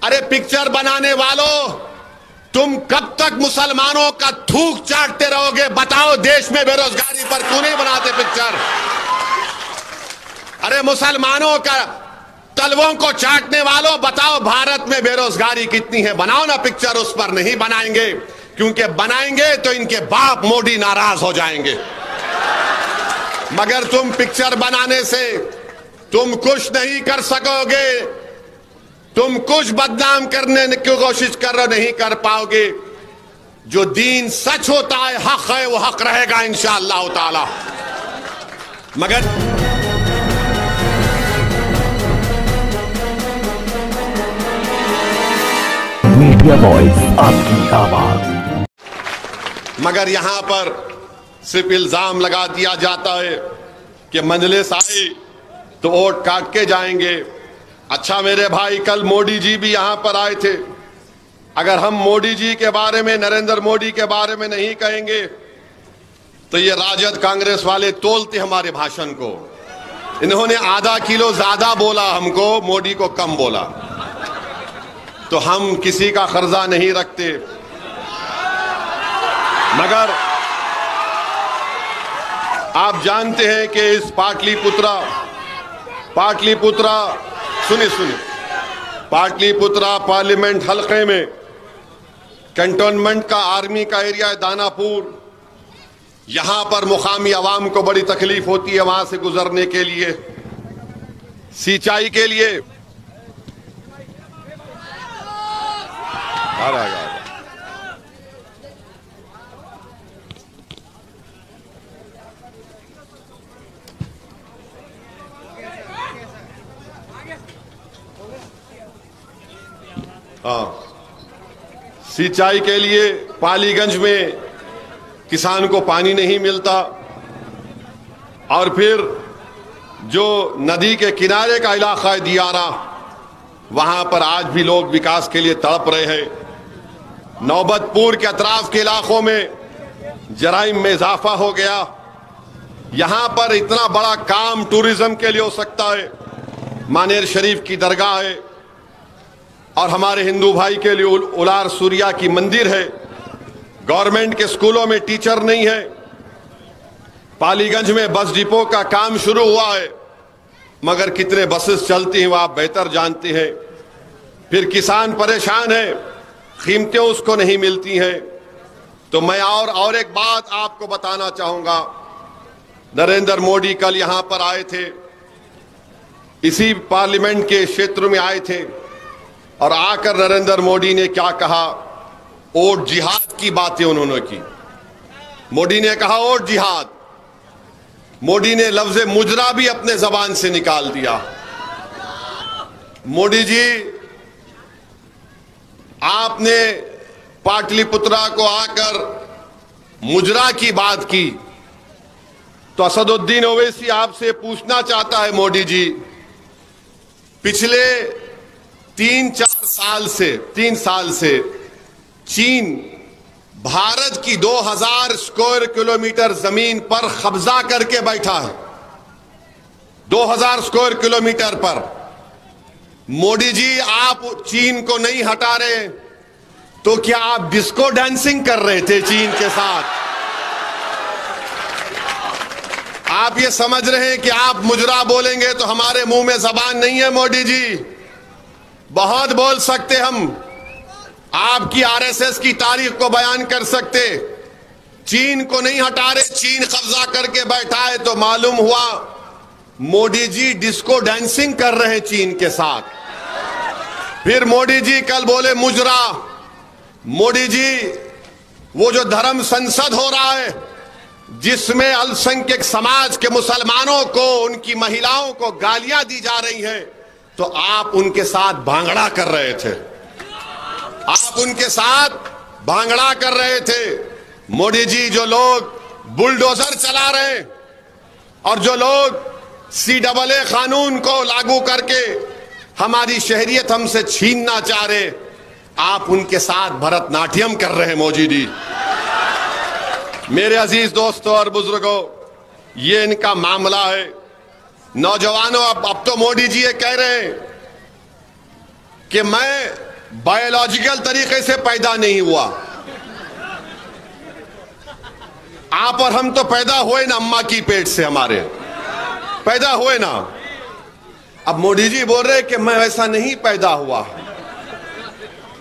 अरे पिक्चर बनाने वालों, तुम कब तक मुसलमानों का थूक चाटते रहोगे? बताओ, देश में बेरोजगारी पर क्यों नहीं बनाते पिक्चर? अरे मुसलमानों का तलवों को चाटने वालों, बताओ भारत में बेरोजगारी कितनी है? बनाओ ना पिक्चर। उस पर नहीं बनाएंगे, क्योंकि बनाएंगे तो इनके बाप मोदी नाराज हो जाएंगे। मगर तुम पिक्चर बनाने से तुम कुछ नहीं कर सकोगे। तुम कुछ बदनाम करने की कोशिश कर रहे, नहीं कर पाओगे। जो दीन सच होता है, हक है, वो हक रहेगा इंशाअल्लाह ताला। मगर मीडिया वॉइस, आपकी आवाज। मगर यहां पर सिर्फ इल्जाम लगा दिया जाता है कि मजलिस आई तो वोट काट के जाएंगे। अच्छा मेरे भाई, कल मोदी जी भी यहां पर आए थे। अगर हम मोदी जी के बारे में, नरेंद्र मोदी के बारे में नहीं कहेंगे तो ये राजद कांग्रेस वाले तोलते हमारे भाषण को। इन्होंने आधा किलो ज्यादा बोला हमको, मोदी को कम बोला। तो हम किसी का कर्जा नहीं रखते। मगर आप जानते हैं कि इस पाटलिपुत्रा सुनिए पाटलिपुत्रा पार्लियामेंट हलके में कैंटोनमेंट का आर्मी का एरिया है दानापुर। यहां पर मुकामी आवाम को बड़ी तकलीफ होती है वहां से गुजरने के लिए, सिंचाई के लिए। सिंचाई के लिए पालीगंज में किसान को पानी नहीं मिलता। और फिर जो नदी के किनारे का इलाका है दियारा, वहां पर आज भी लोग विकास के लिए तड़प रहे हैं। नौबतपुर के अतराफ के इलाकों में जराइम में इजाफा हो गया। यहां पर इतना बड़ा काम टूरिज्म के लिए हो सकता है। मानेर शरीफ की दरगाह है और हमारे हिंदू भाई के लिए उलार सूर्या की मंदिर है। गवर्नमेंट के स्कूलों में टीचर नहीं है। पालीगंज में बस डिपो का काम शुरू हुआ है, मगर कितने बसेस चलती हैं वो आप बेहतर जानते हैं। फिर किसान परेशान है, कीमतें उसको नहीं मिलती हैं। तो मैं और एक बात आपको बताना चाहूंगा। नरेंद्र मोदी कल यहां पर आए थे, इसी पार्लियामेंट के क्षेत्र में आए थे, और आकर नरेंद्र मोदी ने क्या कहा? वोट जिहाद की बातें उन्होंने की। मोदी ने कहा वोट जिहाद। मोदी ने लफ्ज मुजरा भी अपने जबान से निकाल दिया। मोदी जी, आपने पाटलिपुत्रा को आकर मुजरा की बात की, तो असदुद्दीन ओवैसी आपसे पूछना चाहता है मोदी जी, पिछले 3 साल से चीन भारत की 2000 स्क्वायर किलोमीटर जमीन पर कब्जा करके बैठा है। 2000 स्क्वायर किलोमीटर पर। मोदी जी, आप चीन को नहीं हटा रहे तो क्या आप डिस्को डांसिंग कर रहे थे चीन के साथ? आप ये समझ रहे हैं कि आप मुजरा बोलेंगे तो हमारे मुंह में जबान नहीं है मोदी जी। बहुत बोल सकते हम, आपकी आरएसएस की तारीख को बयान कर सकते। चीन को नहीं हटा रहे, चीन कब्जा करके बैठा है, तो मालूम हुआ मोदी जी डिस्को डांसिंग कर रहे हैं चीन के साथ। फिर मोदी जी कल बोले मुजरा। मोदी जी, वो जो धर्म संसद हो रहा है जिसमें अल्पसंख्यक समाज के मुसलमानों को, उनकी महिलाओं को गालियां दी जा रही हैं, तो आप उनके साथ भांगड़ा कर रहे थे। आप उनके साथ भांगड़ा कर रहे थे। मोदी जी, जो लोग बुलडोजर चला रहे हैं और जो लोग CAA कानून को लागू करके हमारी शहरियत हमसे छीनना चाह रहे, आप उनके साथ भरतनाट्यम कर रहे हैं मोदी जी। मेरे अजीज दोस्तों और बुजुर्गों, ये इनका मामला है। नौजवानों, अब तो मोदी जी ये कह रहे हैं कि मैं बायोलॉजिकल तरीके से पैदा नहीं हुआ। आप और हम तो पैदा हुए ना अम्मा की पेट से, हमारे पैदा हुए ना। अब मोदी जी बोल रहे कि मैं वैसा नहीं पैदा हुआ।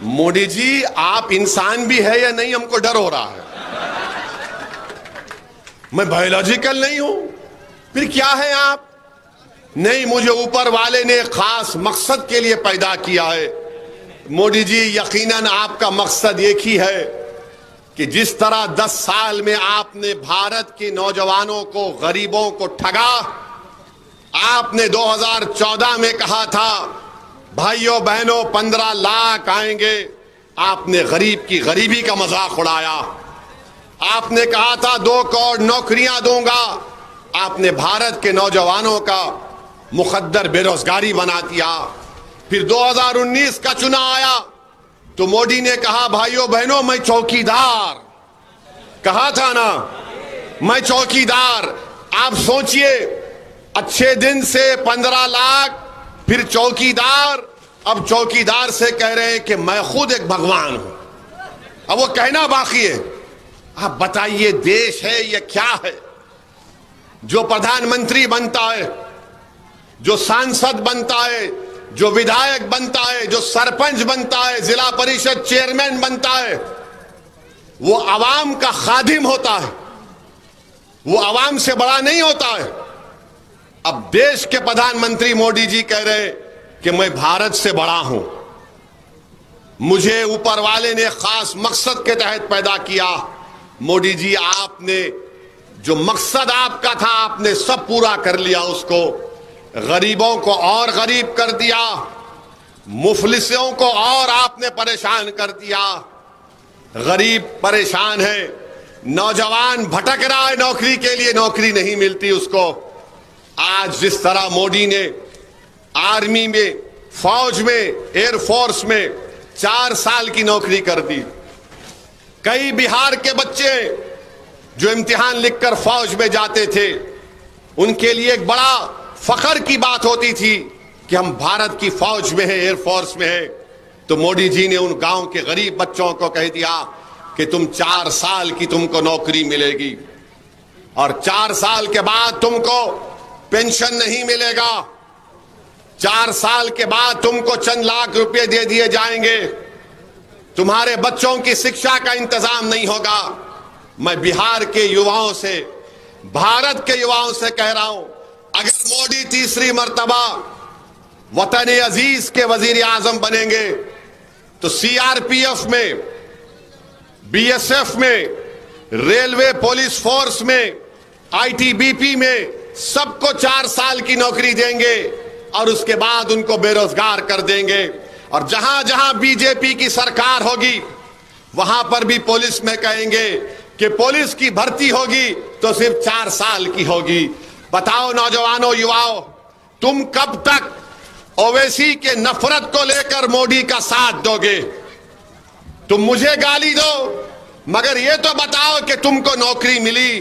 मोदी जी आप इंसान भी है या नहीं, हमको डर हो रहा है। मैं बायोलॉजिकल नहीं हूं, फिर क्या है आप? नहीं, मुझे ऊपर वाले ने खास मकसद के लिए पैदा किया है। मोदी जी यकीनन आपका मकसद एक ही है कि जिस तरह 10 साल में आपने भारत के नौजवानों को, गरीबों को ठगा। आपने 2014 में कहा था भाइयों बहनों 15 लाख आएंगे, आपने गरीब की गरीबी का मजाक उड़ाया। आपने कहा था 2 करोड़ नौकरियां दूंगा, आपने भारत के नौजवानों का मुकद्दर बेरोजगारी बना दिया। फिर 2019 का चुनाव आया तो मोदी ने कहा भाइयों बहनों मैं चौकीदार, कहा था ना मैं चौकीदार। आप सोचिए, अच्छे दिन से 15 लाख, फिर चौकीदार, अब चौकीदार से कह रहे हैं कि मैं खुद एक भगवान हूं। अब वो कहना बाकी है। आप बताइए देश है ये क्या है? जो प्रधानमंत्री बनता है, जो सांसद बनता है, जो विधायक बनता है, जो सरपंच बनता है, जिला परिषद चेयरमैन बनता है, वो आवाम का खादिम होता है, वो आवाम से बड़ा नहीं होता है। अब देश के प्रधानमंत्री मोदी जी कह रहे कि मैं भारत से बड़ा हूं, मुझे ऊपर वाले ने खास मकसद के तहत पैदा किया। मोदी जी आपने जो मकसद आपका था आपने सब पूरा कर लिया उसको। गरीबों को और गरीब कर दिया, मुफलिसों को और आपने परेशान कर दिया। गरीब परेशान है, नौजवान भटक रहा है नौकरी के लिए, नौकरी नहीं मिलती उसको। आज जिस तरह मोदी ने आर्मी में, फौज में, एयरफोर्स में 4 साल की नौकरी कर दी। कई बिहार के बच्चे जो इम्तिहान लिखकर फौज में जाते थे, उनके लिए एक बड़ा फख्र की बात होती थी कि हम भारत की फौज में हैं, एयरफोर्स में हैं। तो मोदी जी ने उन गांव के गरीब बच्चों को कह दिया कि तुम 4 साल की तुमको नौकरी मिलेगी और 4 साल के बाद तुमको पेंशन नहीं मिलेगा। 4 साल के बाद तुमको चंद लाख रुपए दे दिए जाएंगे, तुम्हारे बच्चों की शिक्षा का इंतजाम नहीं होगा। मैं बिहार के युवाओं से, भारत के युवाओं से कह रहा हूं, अगर मोदी तीसरी मर्तबा वतन अजीज के वजीर आजम बनेंगे तो सीआरपीएफ में, बीएसएफ में, रेलवे पुलिस फोर्स में, आईटीबीपी में सबको 4 साल की नौकरी देंगे और उसके बाद उनको बेरोजगार कर देंगे। और जहां जहां बीजेपी की सरकार होगी वहां पर भी पुलिस में कहेंगे कि पुलिस की भर्ती होगी तो सिर्फ 4 साल की होगी। बताओ नौजवानों, युवाओं, तुम कब तक ओवैसी के नफरत को लेकर मोदी का साथ दोगे? तुम मुझे गाली दो मगर ये तो बताओ कि तुमको नौकरी मिली,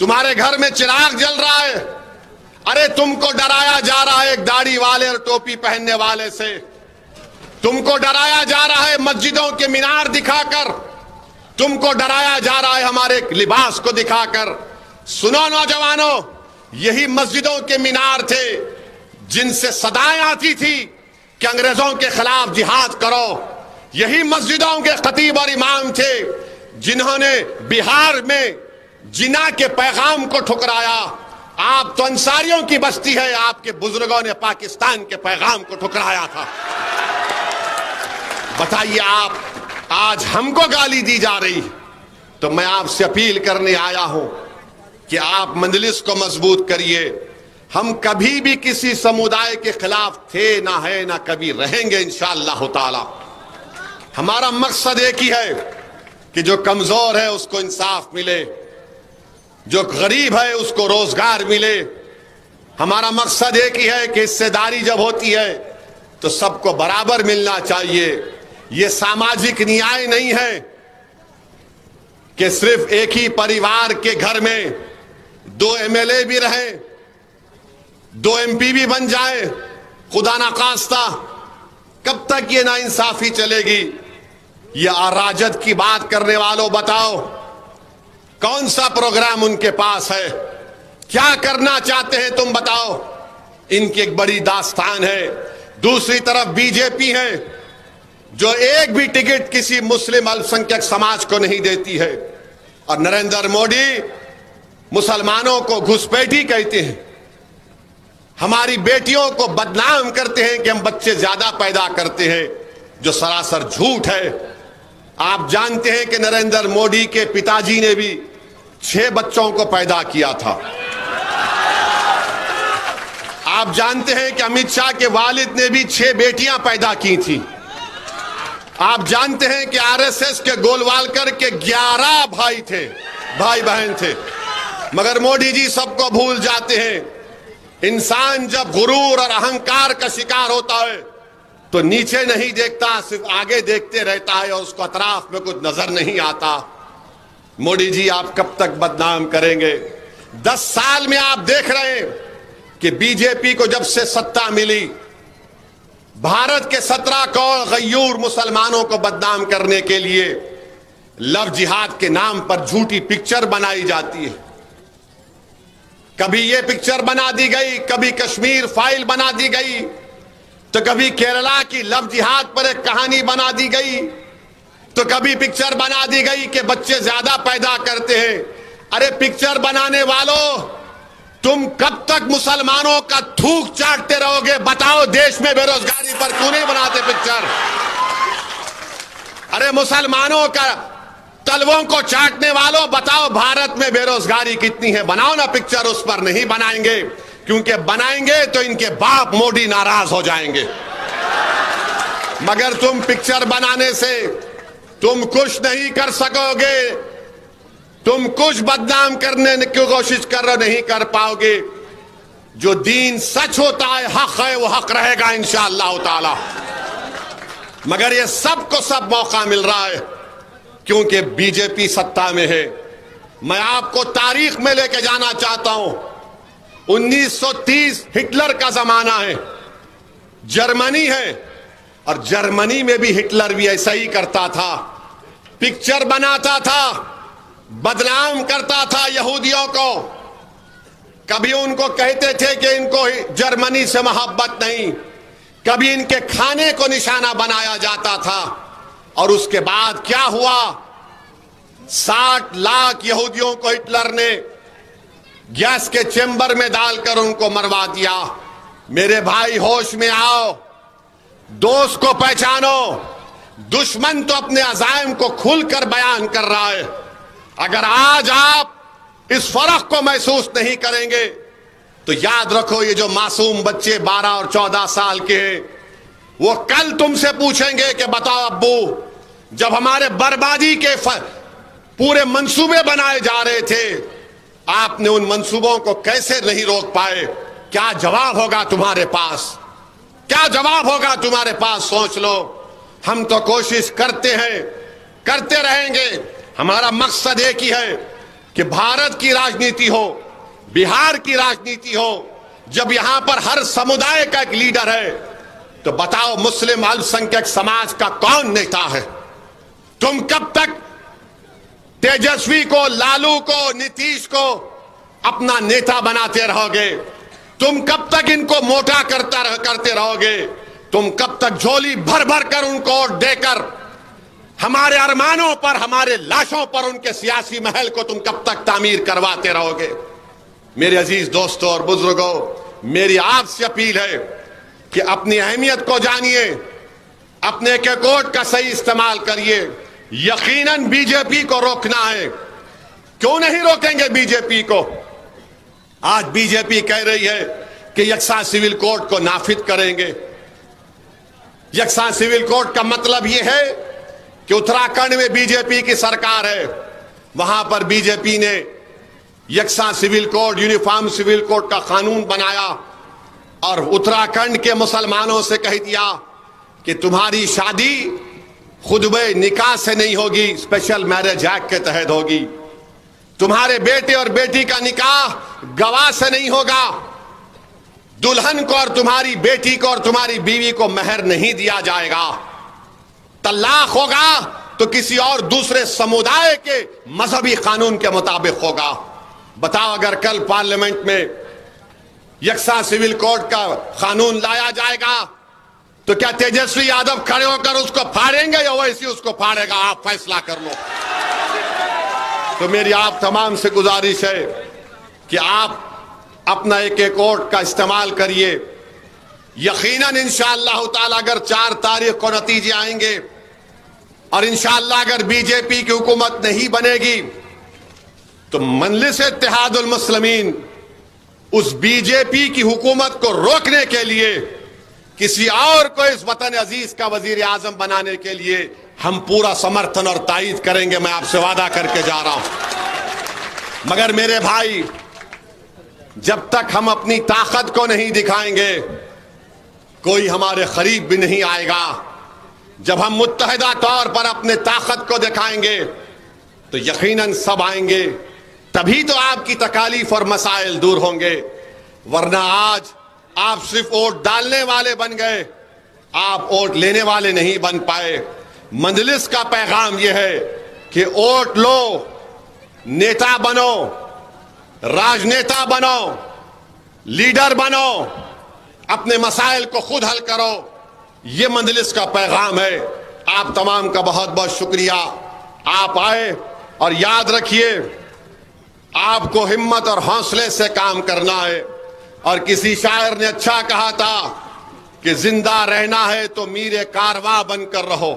तुम्हारे घर में चिराग जल रहा है। अरे तुमको डराया जा रहा है एक दाढ़ी वाले और टोपी पहनने वाले से, तुमको डराया जा रहा है मस्जिदों के मीनार दिखाकर, तुमको डराया जा रहा है हमारे लिबास को दिखाकर। सुनो नौजवानों, यही मस्जिदों के मीनार थे जिनसे सदाएं आती थी कि अंग्रेजों के खिलाफ जिहाद करो। यही मस्जिदों के खतीब और इमाम थे जिन्होंने बिहार में जिना के पैगाम को ठुकराया। आप तो अंसारियों की बस्ती है, आपके बुजुर्गों ने पाकिस्तान के पैगाम को ठुकराया था। बताइए, आप आज हमको गाली दी जा रही। तो मैं आपसे अपील करने आया हूं कि आप मजलिस को मजबूत करिए। हम कभी भी किसी समुदाय के खिलाफ थे ना है ना कभी रहेंगे इंशाअल्लाह ताला। हमारा मकसद एक ही है कि जो कमजोर है उसको इंसाफ मिले, जो गरीब है उसको रोजगार मिले। हमारा मकसद एक ही है कि हिस्सेदारी जब होती है तो सबको बराबर मिलना चाहिए। यह सामाजिक न्याय नहीं है कि सिर्फ एक ही परिवार के घर में 2 एमएलए भी रहे, 2 एमपी भी बन जाए, खुदा ना खास्ता कब तक ये नाइंसाफी चलेगी? ये अराजक की बात करने वालों, बताओ कौन सा प्रोग्राम उनके पास है? क्या करना चाहते हैं तुम बताओ? इनकी एक बड़ी दास्तान है। दूसरी तरफ बीजेपी है जो एक भी टिकट किसी मुस्लिम अल्पसंख्यक समाज को नहीं देती है, और नरेंद्र मोदी मुसलमानों को घुसपैठी कहते हैं, हमारी बेटियों को बदनाम करते हैं कि हम बच्चे ज्यादा पैदा करते हैं, जो सरासर झूठ है। आप जानते हैं कि नरेंद्र मोदी के पिताजी ने भी 6 बच्चों को पैदा किया था। आप जानते हैं कि अमित शाह के वालिद ने भी 6 बेटियां पैदा की थी। आप जानते हैं कि आरएसएस के गोलवालकर के 11 भाई थे, भाई बहन थे। मगर मोदी जी सबको भूल जाते हैं। इंसान जब गुरूर और अहंकार का शिकार होता है तो नीचे नहीं देखता, सिर्फ आगे देखते रहता है और उसको अतराफ में कुछ नजर नहीं आता। मोदी जी आप कब तक बदनाम करेंगे? 10 साल में आप देख रहे हैं कि बीजेपी को जब से सत्ता मिली, भारत के 17 करोड़ गयूर मुसलमानों को बदनाम करने के लिए लव जिहाद के नाम पर झूठी पिक्चर बनाई जाती है। कभी ये पिक्चर बना दी गई, कभी कश्मीर फाइल बना दी गई, तो कभी केरला की लव जिहाद पर एक कहानी बना दी गई, तो कभी पिक्चर बना दी गई कि बच्चे ज्यादा पैदा करते हैं। अरे पिक्चर बनाने वालों, तुम कब तक मुसलमानों का थूक चाटते रहोगे? बताओ, देश में बेरोजगारी पर क्यों नहीं बनाते पिक्चर? अरे मुसलमानों का तलवों को चाटने वालों, बताओ भारत में बेरोजगारी कितनी है? बनाओ ना पिक्चर। उस पर नहीं बनाएंगे, क्योंकि बनाएंगे तो इनके बाप मोदी नाराज हो जाएंगे। मगर तुम पिक्चर बनाने से तुम कुछ नहीं कर सकोगे। तुम कुछ बदनाम करने की कोशिश कर रहे, नहीं कर पाओगे। जो दीन सच होता है, हक है, वो हक रहेगा इंशाअल्लाह ताला। मगर ये सबको सब मौका मिल रहा है क्योंकि बीजेपी सत्ता में है। मैं आपको तारीख में लेके जाना चाहता हूं। 1930 हिटलर का जमाना है, जर्मनी है, और जर्मनी में भी हिटलर भी ऐसा ही करता था। पिक्चर बनाता था, बदनाम करता था यहूदियों को। कभी उनको कहते थे कि इनको जर्मनी से मोहब्बत नहीं, कभी इनके खाने को निशाना बनाया जाता था। और उसके बाद क्या हुआ? 60 लाख यहूदियों को हिटलर ने गैस के चेंबर में डालकर उनको मरवा दिया। मेरे भाई, होश में आओ, दोस्त को पहचानो। दुश्मन तो अपने अज़ाइम को खुलकर बयान कर रहा है। अगर आज आप इस फर्क को महसूस नहीं करेंगे तो याद रखो, ये जो मासूम बच्चे 12 और 14 साल के हैं, वो कल तुमसे पूछेंगे कि बताओ अब्बू, जब हमारे बर्बादी के पूरे मंसूबे बनाए जा रहे थे, आपने उन मंसूबों को कैसे नहीं रोक पाए? क्या जवाब होगा तुम्हारे पास? क्या जवाब होगा तुम्हारे पास? सोच लो। हम तो कोशिश करते हैं, करते रहेंगे। हमारा मकसद एक ही है कि भारत की राजनीति हो, बिहार की राजनीति हो। जब यहां पर हर समुदाय का एक लीडर है, तो बताओ मुस्लिम अल्पसंख्यक समाज का कौन नेता है? तुम कब तक तेजस्वी को, लालू को, नीतीश को अपना नेता बनाते रहोगे? तुम कब तक इनको मोटा करते रहोगे? तुम कब तक झोली भर भर कर उनको वोट देकर हमारे अरमानों पर, हमारे लाशों पर उनके सियासी महल को तुम कब तक तामीर करवाते रहोगे? मेरे अजीज दोस्तों और बुजुर्गों, मेरी आपसे अपील है कि अपनी अहमियत को जानिए, अपने के कोड का सही इस्तेमाल करिए। यकीनन बीजेपी को रोकना है। क्यों नहीं रोकेंगे बीजेपी को? आज बीजेपी कह रही है कि यकसा सिविल कोड को नाफिज करेंगे। यकसा सिविल कोड का मतलब यह है कि उत्तराखंड में बीजेपी की सरकार है, वहां पर बीजेपी ने यकसा civil code, uniform civil code का कानून बनाया और उत्तराखंड के मुसलमानों से कह दिया कि तुम्हारी शादी खुतबे निकाह से नहीं होगी, स्पेशल मैरिज एक्ट के तहत होगी। तुम्हारे बेटे और बेटी का निकाह गवाह से नहीं होगा। दुल्हन को और तुम्हारी बेटी को और तुम्हारी बीवी को मेहर नहीं दिया जाएगा। तलाक होगा तो किसी और दूसरे समुदाय के मजहबी कानून के मुताबिक होगा। बताओ, अगर कल पार्लियामेंट में यकसा सिविल कोड का कानून लाया जाएगा तो क्या तेजस्वी यादव खड़े होकर उसको फाड़ेंगे या वैसे उसको फाड़ेगा? आप फैसला कर लो। तो मेरी आप तमाम से गुजारिश है कि आप अपना एक वोट का इस्तेमाल करिए। यकीनन इंशाअल्लाह ताला अगर 4 तारीख को नतीजे आएंगे और इंशाअल्लाह अगर बीजेपी की हुकूमत नहीं बनेगी तो मजलिस इत्तेहादुल मुस्लिमीन उस बीजेपी की हुकूमत को रोकने के लिए किसी और को इस वतन अजीज का वजीर आजम बनाने के लिए हम पूरा समर्थन और तायीद करेंगे। मैं आपसे वादा करके जा रहा हूं। मगर मेरे भाई, जब तक हम अपनी ताकत को नहीं दिखाएंगे कोई हमारे करीब भी नहीं आएगा। जब हम मुत्तहिदा तौर पर अपने ताकत को दिखाएंगे तो यकीनन सब आएंगे, तभी तो आपकी तकालीफ और मसाइल दूर होंगे। वरना आज आप सिर्फ वोट डालने वाले बन गए, आप वोट लेने वाले नहीं बन पाए। मजलिस का पैगाम यह है कि वोट लो, नेता बनो, राजनेता बनो, लीडर बनो, अपने मसाइल को खुद हल करो। यह मजलिस का पैगाम है। आप तमाम का बहुत बहुत शुक्रिया। आप आए और याद रखिए, आपको हिम्मत और हौसले से काम करना है। और किसी शायर ने अच्छा कहा था कि जिंदा रहना है तो मीरे कारवां बनकर रहो,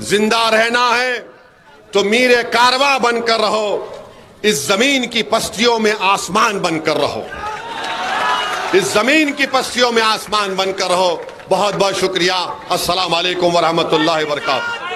जिंदा रहना है तो मीरे कारवां बनकर रहो, इस जमीन की पस्तियों में आसमान बनकर रहो, इस जमीन की पस्तियों में आसमान बनकर रहो। बहुत बहुत शुक्रिया। अस्सलाम वालेकुम व रहमतुल्लाहि व बरकातुहू।